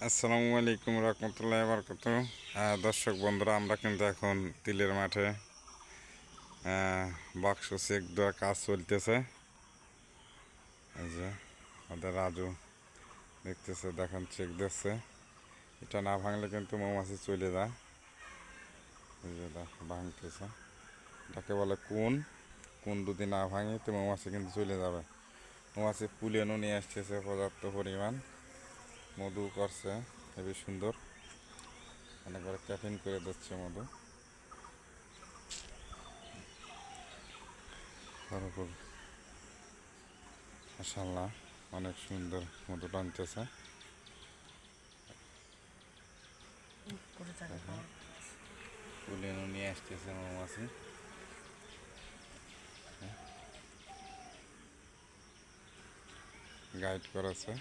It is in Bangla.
আসসালামু আলাইকুম রহমতুল্লাহ বরকত। দর্শক বন্ধুরা, আমরা কিন্তু এখন তিলের মাঠে বাক্স চেক দেওয়ার কাজ চলতেছে। এই যে আমাদের রাজু দেখতেছে, দেখেন চেক দিচ্ছে। এটা না ভাঙলে কিন্তু মৌমাছি চলে যায়। এই যে ভাঙতেছে, এটাকে বলে কোন কোন যদি না ভাঙে তো মৌমাছি কিন্তু চলে যাবে। মৌমাছি পুলেনও নিয়ে আসতেছে পর্যাপ্ত পরিমাণ, মধু করছে হেবি সুন্দর, অনেক করে ক্যাফিন করে দিচ্ছে মধু। তারপর মাশাআল্লাহ অনেক সুন্দর মধু টানতেছে। তুলে নিয়ে আসতেছে মৌমাছি। গাইড করেছে।